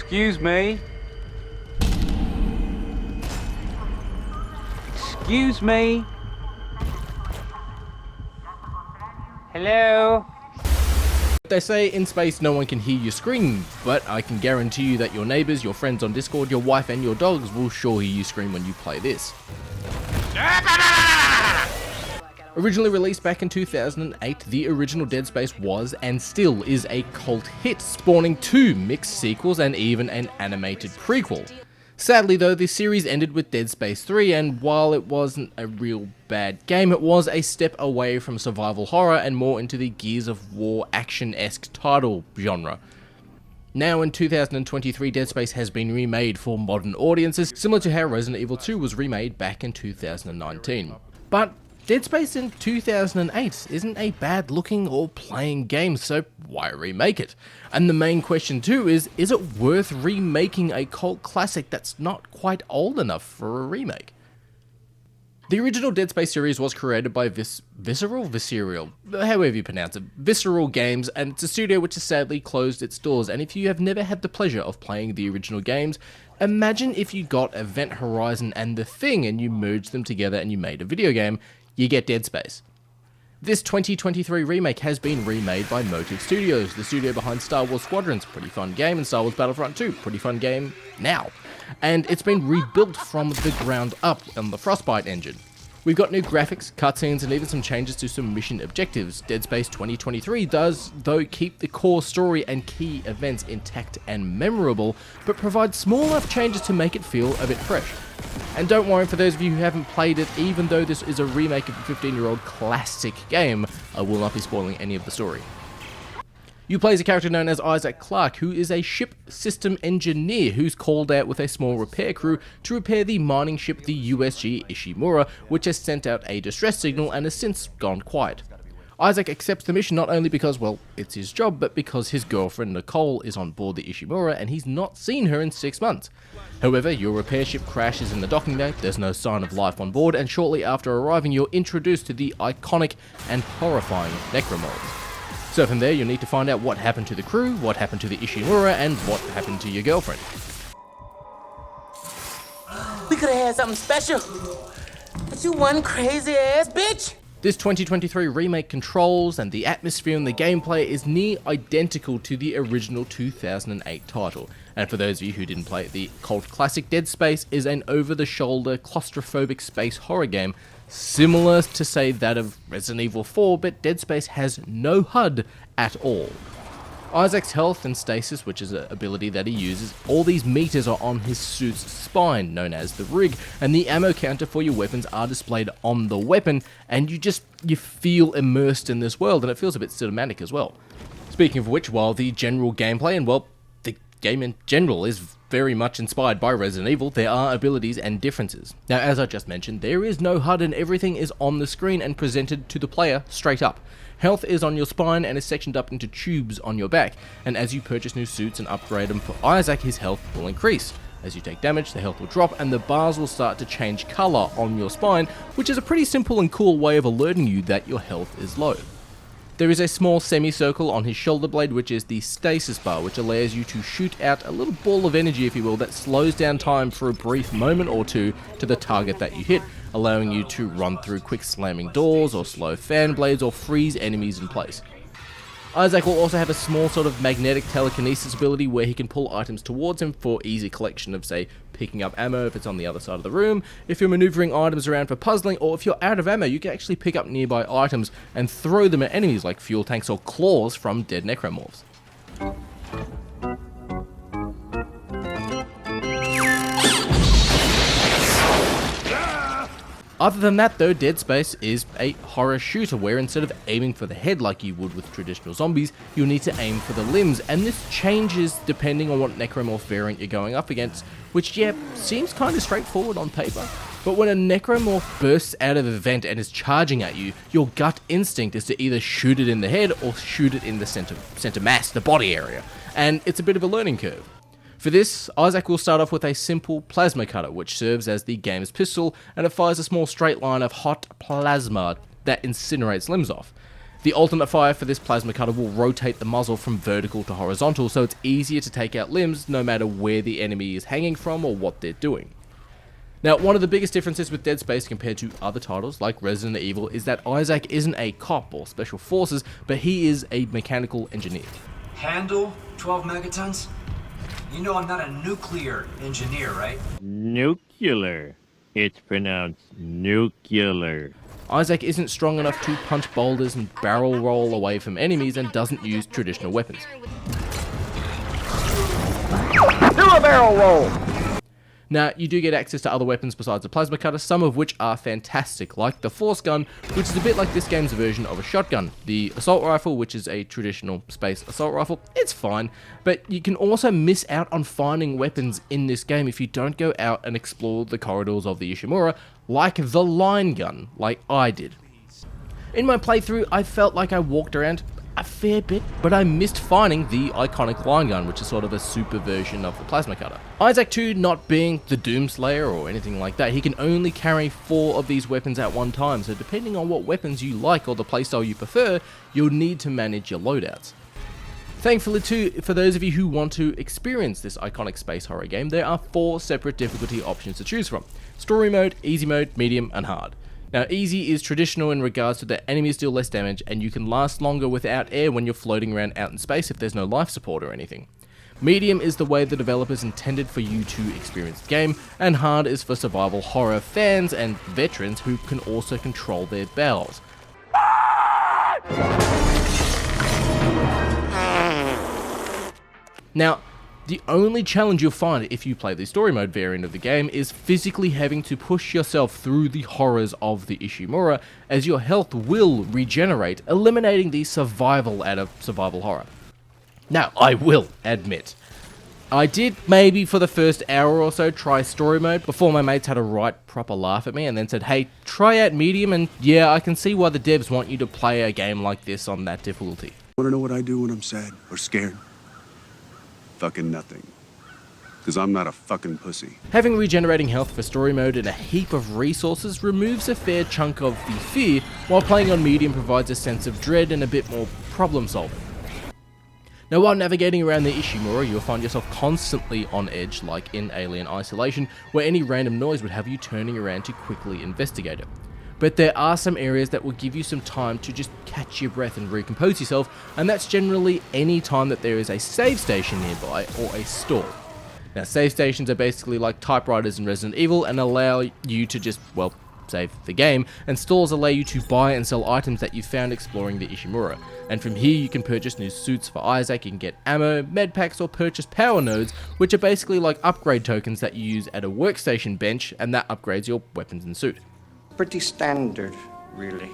Excuse me? Excuse me? Hello? They say in space no one can hear you scream, but I can guarantee you that your neighbours, your friends on Discord, your wife and your dogs will sure hear you scream when you play this. Originally released back in 2008, the original Dead Space was, and still is, a cult hit, spawning 2 mixed sequels and even an animated prequel. Sadly though, the series ended with Dead Space 3, and while it wasn't a real bad game, it was a step away from survival horror and more into the Gears of War action-esque title genre. Now in 2023, Dead Space has been remade for modern audiences, similar to how Resident Evil 2 was remade back in 2019. But Dead Space in 2008 isn't a bad looking or playing game, so why remake it? And the main question too is it worth remaking a cult classic that's not quite old enough for a remake? The original Dead Space series was created by Visceral, however you pronounce it, Visceral Games, and it's a studio which has sadly closed its doors. And if you have never had the pleasure of playing the original games, imagine if you got Event Horizon and The Thing and you merged them together and you made a video game. You get Dead Space. This 2023 remake has been remade by Motive Studios, the studio behind Star Wars Squadrons, pretty fun game, and Star Wars Battlefront 2, pretty fun game now. And it's been rebuilt from the ground up on the Frostbite engine. We've got new graphics, cutscenes, and even some changes to some mission objectives. Dead Space 2023 does, though, keep the core story and key events intact and memorable, but provides small enough changes to make it feel a bit fresh. And don't worry, for those of you who haven't played it, even though this is a remake of a 15-year-old classic game, I will not be spoiling any of the story. You play as a character known as Isaac Clarke, who is a ship system engineer who's called out with a small repair crew to repair the mining ship the USG Ishimura, which has sent out a distress signal and has since gone quiet. Isaac accepts the mission not only because, well, it's his job, but because his girlfriend Nicole is on board the Ishimura and he's not seen her in 6 months. However, your repair ship crashes in the docking bay, there's no sign of life on board, and shortly after arriving you're introduced to the iconic and horrifying necromorphs. So from there, you'll need to find out what happened to the crew, what happened to the Ishimura, and what happened to your girlfriend. We could have had something special, but you one crazy ass bitch! This 2023 remake controls and the atmosphere and the gameplay is near identical to the original 2008 title. And for those of you who didn't play it, the cult classic Dead Space is an over-the-shoulder claustrophobic space horror game, similar to say that of Resident Evil 4, but Dead Space has no HUD at all. Isaac's health and stasis, which is an ability that he uses, all these meters are on his suit's spine, known as the rig, and the ammo counter for your weapons are displayed on the weapon, and you feel immersed in this world, and it feels a bit cinematic as well. Speaking of which, while the general gameplay, and well, the game in general is very much inspired by Resident Evil, there are abilities and differences. Now, as I just mentioned, there is no HUD and everything is on the screen and presented to the player straight up. Health is on your spine and is sectioned up into tubes on your back, and as you purchase new suits and upgrade them for Isaac, his health will increase. As you take damage, the health will drop and the bars will start to change colour on your spine, which is a pretty simple and cool way of alerting you that your health is low. There is a small semicircle on his shoulder blade, which is the stasis bar, which allows you to shoot out a little ball of energy, if you will, that slows down time for a brief moment or two to the target that you hit, allowing you to run through quick slamming doors or slow fan blades or freeze enemies in place. Isaac will also have a small sort of magnetic telekinesis ability where he can pull items towards him for easy collection of, say, picking up ammo if it's on the other side of the room, if you're maneuvering items around for puzzling, or if you're out of ammo, you can actually pick up nearby items and throw them at enemies like fuel tanks or claws from dead necromorphs. Other than that though, Dead Space is a horror shooter where instead of aiming for the head like you would with traditional zombies, you'll need to aim for the limbs, and this changes depending on what necromorph variant you're going up against, which yeah, seems kind of straightforward on paper. But when a necromorph bursts out of a vent and is charging at you, your gut instinct is to either shoot it in the head or shoot it in the center mass, the body area, and it's a bit of a learning curve. For this, Isaac will start off with a simple plasma cutter, which serves as the game's pistol, and it fires a small straight line of hot plasma that incinerates limbs off. The alternate fire for this plasma cutter will rotate the muzzle from vertical to horizontal, so it's easier to take out limbs no matter where the enemy is hanging from or what they're doing. Now, one of the biggest differences with Dead Space compared to other titles like Resident Evil is that Isaac isn't a cop or special forces, but he is a mechanical engineer. Handle 12 megatons? You know I'm not a nuclear engineer, right? Nuclear. It's pronounced nuclear. Isaac isn't strong enough to punch boulders and barrel roll away from enemies and doesn't use traditional weapons. Do a barrel roll! Now, you do get access to other weapons besides the plasma cutter, some of which are fantastic, like the force gun, which is a bit like this game's version of a shotgun. The assault rifle, which is a traditional space assault rifle, it's fine, but you can also miss out on finding weapons in this game if you don't go out and explore the corridors of the Ishimura, like the line gun, like I did. In my playthrough, I felt like I walked around a fair bit, but I missed finding the iconic line gun, which is sort of a super version of the plasma cutter. Isaac 2 not being the Doomslayer or anything like that, he can only carry 4 of these weapons at one time, so depending on what weapons you like or the playstyle you prefer, you'll need to manage your loadouts. Thankfully too, for those of you who want to experience this iconic space horror game, there are 4 separate difficulty options to choose from: story mode, easy mode, medium, and hard. Now, easy is traditional in regards to the enemies deal less damage, and you can last longer without air when you're floating around out in space if there's no life support or anything. Medium is the way the developers intended for you to experience the game, and hard is for survival horror fans and veterans who can also control their bowels. Now, the only challenge you'll find if you play the story mode variant of the game is physically having to push yourself through the horrors of the Ishimura, as your health will regenerate, eliminating the survival out of survival horror. Now, I will admit, I did maybe for the first hour or so try story mode before my mates had a right proper laugh at me and then said, hey, try out medium, and yeah, I can see why the devs want you to play a game like this on that difficulty. Want to know what I do when I'm sad or scared? Fucking nothing. Because I'm not a fucking pussy. Having regenerating health for story mode and a heap of resources removes a fair chunk of the fear, while playing on medium provides a sense of dread and a bit more problem solving. Now, while navigating around the Ishimura, you'll find yourself constantly on edge, like in Alien Isolation, where any random noise would have you turning around to quickly investigate it. But there are some areas that will give you some time to just catch your breath and recompose yourself, and that's generally any time that there is a save station nearby or a store. Now, save stations are basically like typewriters in Resident Evil and allow you to just, well, save the game, and stores allow you to buy and sell items that you found exploring the Ishimura. And from here you can purchase new suits for Isaac, you can get ammo, med packs, or purchase power nodes, which are basically like upgrade tokens that you use at a workstation bench, and that upgrades your weapons and suit. Pretty standard, really.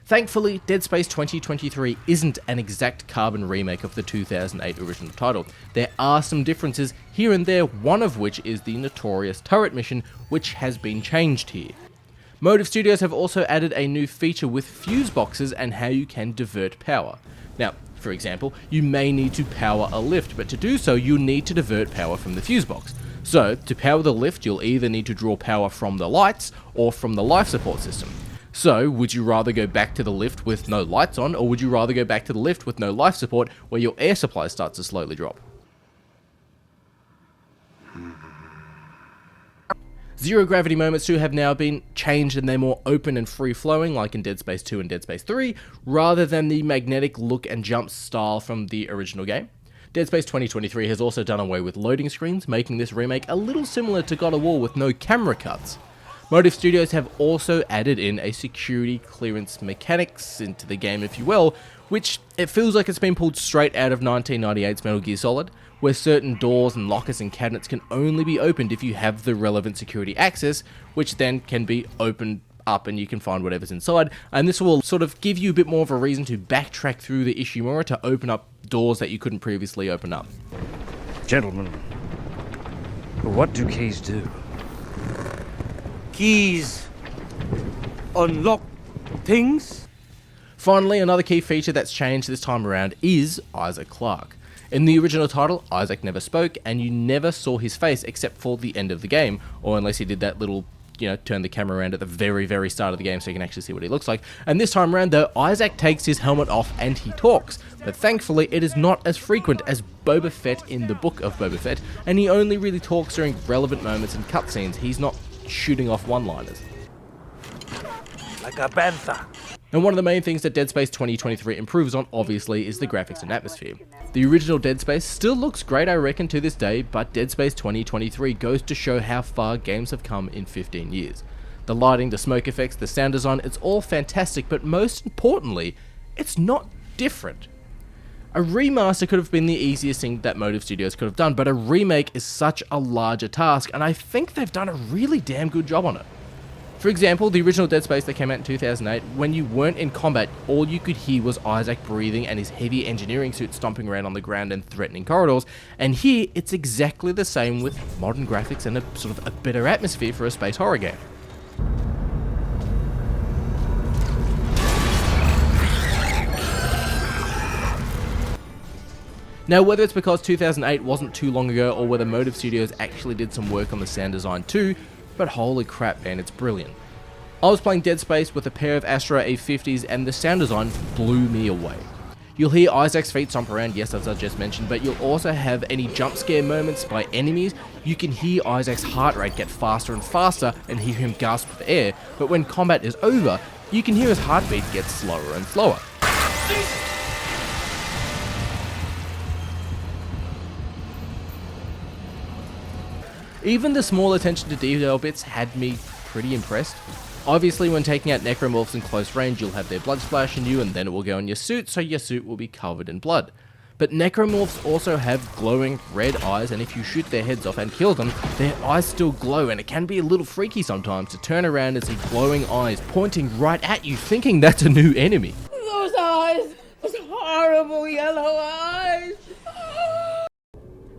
Thankfully, Dead Space 2023 isn't an exact carbon remake of the 2008 original title. There are some differences here and there, one of which is the notorious turret mission, which has been changed here. Motive Studios have also added a new feature with fuse boxes and how you can divert power. Now, for example, you may need to power a lift, but to do so you'll need to divert power from the fuse box. So, to power the lift, you'll either need to draw power from the lights or from the life support system. So, would you rather go back to the lift with no lights on, or would you rather go back to the lift with no life support where your air supply starts to slowly drop? Zero gravity moments too have now been changed, and they're more open and free flowing like in Dead Space 2 and Dead Space 3, rather than the magnetic look and jump style from the original game. Dead Space 2023 has also done away with loading screens, making this remake a little similar to God of War with no camera cuts. Motive Studios have also added in a security clearance mechanics into the game, if you will, which it feels like it's been pulled straight out of 1998's Metal Gear Solid, where certain doors and lockers and cabinets can only be opened if you have the relevant security access, which then can be opened up and you can find whatever's inside, and this will sort of give you a bit more of a reason to backtrack through the Ishimura to open up doors that you couldn't previously open up. Gentlemen, what do keys do? Keys unlock things? Finally, another key feature that's changed this time around is Isaac Clarke. In the original title, Isaac never spoke, and you never saw his face except for the end of the game, or unless he did that little turn the camera around at the very, very start of the game so you can actually see what he looks like. And this time around, though, Isaac takes his helmet off and he talks. But thankfully, it is not as frequent as Boba Fett in the Book of Boba Fett, and he only really talks during relevant moments and cutscenes. He's not shooting off one-liners. Like a panther. And one of the main things that Dead Space 2023 improves on, obviously, is the graphics and atmosphere. The original Dead Space still looks great, I reckon, to this day, but Dead Space 2023 goes to show how far games have come in 15 years. The lighting, the smoke effects, the sound design, it's all fantastic, but most importantly, it's not different. A remaster could have been the easiest thing that Motive Studios could have done, but a remake is such a larger task, and I think they've done a really damn good job on it. For example, the original Dead Space that came out in 2008, when you weren't in combat, all you could hear was Isaac breathing and his heavy engineering suit stomping around on the ground and threatening corridors, and here it's exactly the same with modern graphics and a sort of a better atmosphere for a space horror game. Now, whether it's because 2008 wasn't too long ago or whether Motive Studios actually did some work on the sound design too, but holy crap man, it's brilliant. I was playing Dead Space with a pair of Astro A50s and the sound design blew me away. You'll hear Isaac's feet stomp around, yes, as I just mentioned, but you'll also have any jump scare moments by enemies. You can hear Isaac's heart rate get faster and faster and hear him gasp for air, but when combat is over, you can hear his heartbeat get slower and slower. Even the small attention to detail bits had me pretty impressed. Obviously, when taking out necromorphs in close range, you'll have their blood splash on you and then it will go on your suit, so your suit will be covered in blood. But necromorphs also have glowing red eyes, and if you shoot their heads off and kill them, their eyes still glow, and it can be a little freaky sometimes to turn around and see glowing eyes pointing right at you, thinking that's a new enemy. Those eyes! Those horrible yellow eyes!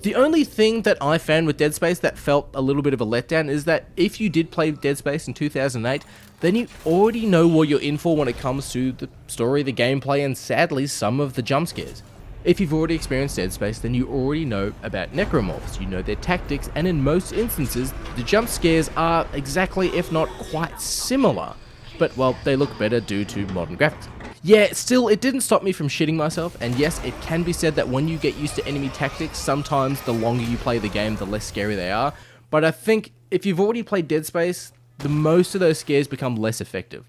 The only thing that I found with Dead Space that felt a little bit of a letdown is that if you did play Dead Space in 2008, then you already know what you're in for when it comes to the story, the gameplay, and sadly, some of the jump scares. If you've already experienced Dead Space, then you already know about necromorphs, you know their tactics, and in most instances, the jump scares are exactly, if not quite similar, but well, they look better due to modern graphics. Yeah, still, it didn't stop me from shitting myself, and yes, it can be said that when you get used to enemy tactics, sometimes the longer you play the game, the less scary they are, but I think if you've already played Dead Space, the most of those scares become less effective.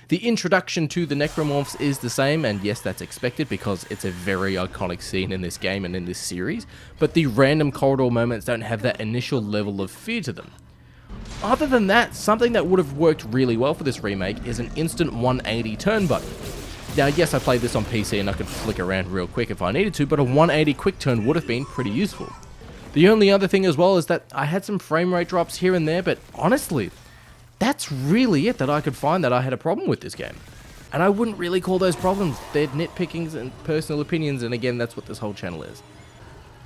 The introduction to the necromorphs is the same, and yes, that's expected because it's a very iconic scene in this game and in this series, but the random corridor moments don't have that initial level of fear to them. Other than that, something that would have worked really well for this remake is an instant 180 turn button. Now, yes, I played this on PC and I could flick around real quick if I needed to, but a 180 quick turn would have been pretty useful. The only other thing as well is that I had some frame rate drops here and there, but honestly, that's really it that I could find that I had a problem with this game. And I wouldn't really call those problems, they're nitpickings and personal opinions, and again, that's what this whole channel is.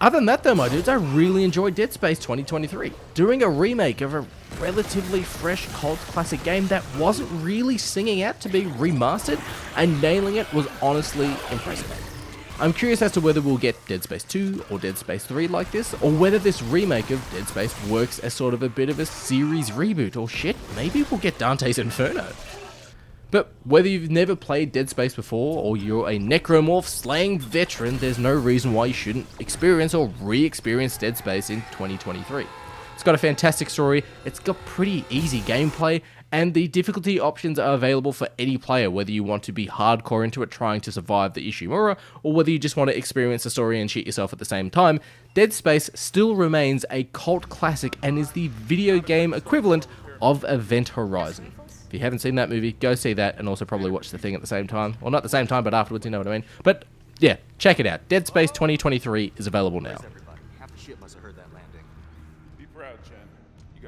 Other than that though, my dudes, I really enjoyed Dead Space 2023. Doing a remake of a relatively fresh cult classic game that wasn't really singing out to be remastered, and nailing it was honestly impressive. I'm curious as to whether we'll get Dead Space 2 or Dead Space 3 like this, or whether this remake of Dead Space works as sort of a bit of a series reboot, or shit, maybe we'll get Dante's Inferno. But whether you've never played Dead Space before, or you're a necromorph slaying veteran, there's no reason why you shouldn't experience or re-experience Dead Space in 2023. It's got a fantastic story, it's got pretty easy gameplay, and the difficulty options are available for any player, whether you want to be hardcore into it trying to survive the Ishimura, or whether you just want to experience the story and shit yourself at the same time. Dead Space still remains a cult classic and is the video game equivalent of Event Horizon. If you haven't seen that movie, go see that, and also probably watch The Thing at the same time. Well, not the same time, but afterwards, you know what I mean. But yeah, check it out. Dead Space 2023 is available now. Half the ship must have heard that landing. Be proud, Chen.